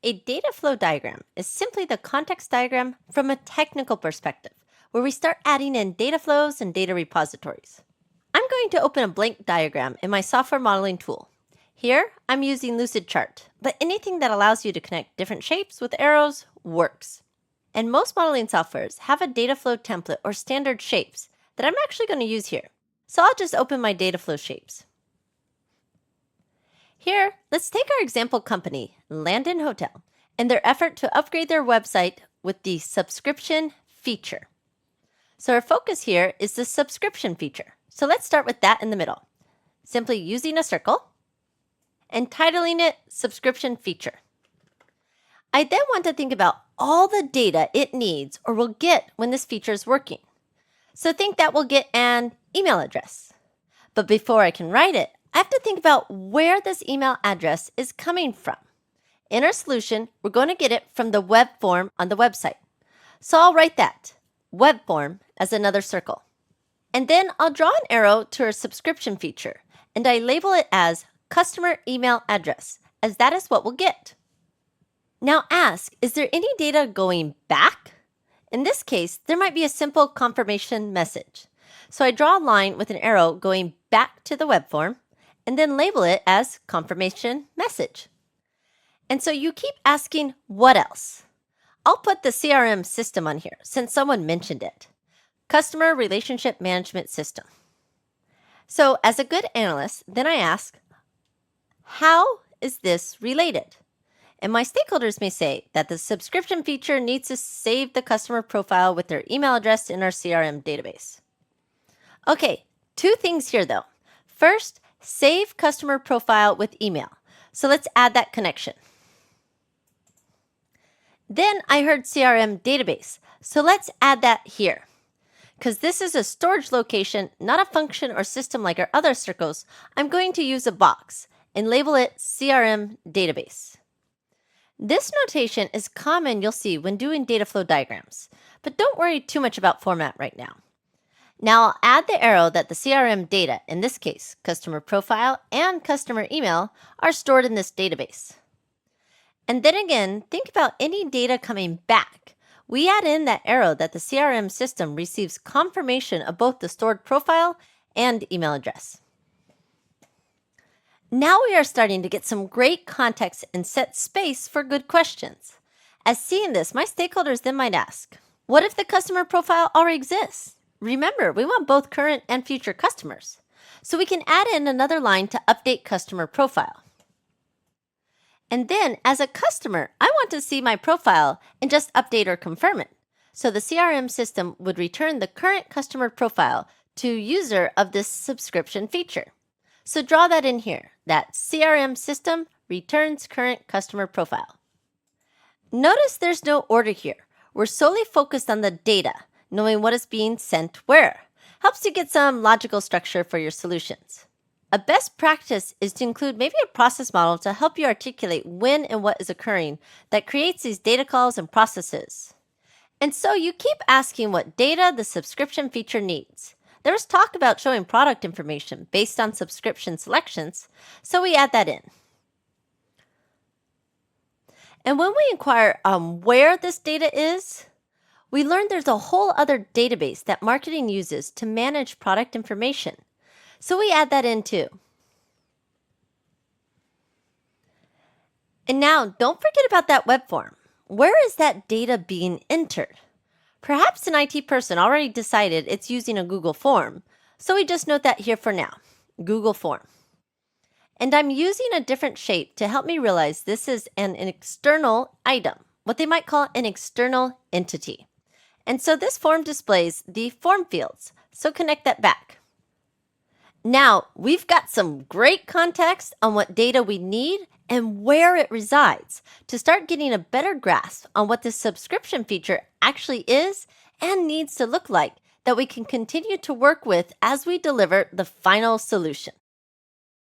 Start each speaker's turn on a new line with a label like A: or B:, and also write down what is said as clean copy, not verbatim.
A: A data flow diagram is simply the context diagram from a technical perspective, where we start adding in data flows and data repositories. I'm going to open a blank diagram in my software modeling tool. Here, I'm using Lucidchart, but anything that allows you to connect different shapes with arrows works. And most modeling softwares have a data flow template or standard shapes that I'm actually going to use here. So I'll just open my data flow shapes. Here, let's take our example company, Landon Hotel, and their effort to upgrade their website with the subscription feature. So our focus here is the subscription feature. So let's start with that in the middle. Simply using a circle and titling it subscription feature. I then want to think about all the data it needs or will get when this feature is working. So think that we'll get an email address. But before I can write it, I have to think about where this email address is coming from. In our solution, we're going to get it from the web form on the website. So I'll write that, web form, as another circle. And then I'll draw an arrow to our subscription feature, and I label it as customer email address, as that is what we'll get. Now ask, is there any data going back? In this case, there might be a simple confirmation message. So I draw a line with an arrow going back to the web form, and then label it as confirmation message. And so you keep asking, what else? I'll put the CRM system on here since someone mentioned it. Customer Relationship Management System. So as a good analyst, then I ask, how is this related? And my stakeholders may say that the subscription feature needs to save the customer profile with their email address in our CRM database. Okay, two things here though. First, save customer profile with email. So let's add that connection. Then I heard CRM database. So let's add that here. Because this is a storage location, not a function or system like our other circles, I'm going to use a box and label it CRM database. This notation is common you'll see when doing data flow diagrams, but don't worry too much about format right now. Now I'll add the arrow that the CRM data, in this case, customer profile and customer email, are stored in this database. And then again, think about any data coming back. We add in that arrow that the CRM system receives confirmation of both the stored profile and email address. Now we are starting to get some great context and set space for good questions. As seeing this, my stakeholders then might ask, what if the customer profile already exists? Remember, we want both current and future customers. So we can add in another line to update customer profile. And then as a customer, I want to see my profile and just update or confirm it. So the CRM system would return the current customer profile to user of this subscription feature. So draw that in here, that CRM system returns current customer profile. Notice there's no order here. We're solely focused on the data, knowing what is being sent where. Helps you get some logical structure for your solutions. A best practice is to include maybe a process model to help you articulate when and what is occurring that creates these data calls and processes. And so you keep asking what data the subscription feature needs. There was talk about showing product information based on subscription selections, so we add that in. And when we inquire where this data is, we learn there's a whole other database that marketing uses to manage product information. So we add that in too. And now don't forget about that web form. Where is that data being entered? Perhaps an IT person already decided it's using a Google form, so we just note that here for now, Google form. And I'm using a different shape to help me realize this is an external item, what they might call an external entity. And so this form displays the form fields, so connect that back. Now, we've got some great context on what data we need and where it resides to start getting a better grasp on what this subscription feature actually is and needs to look like that we can continue to work with as we deliver the final solution.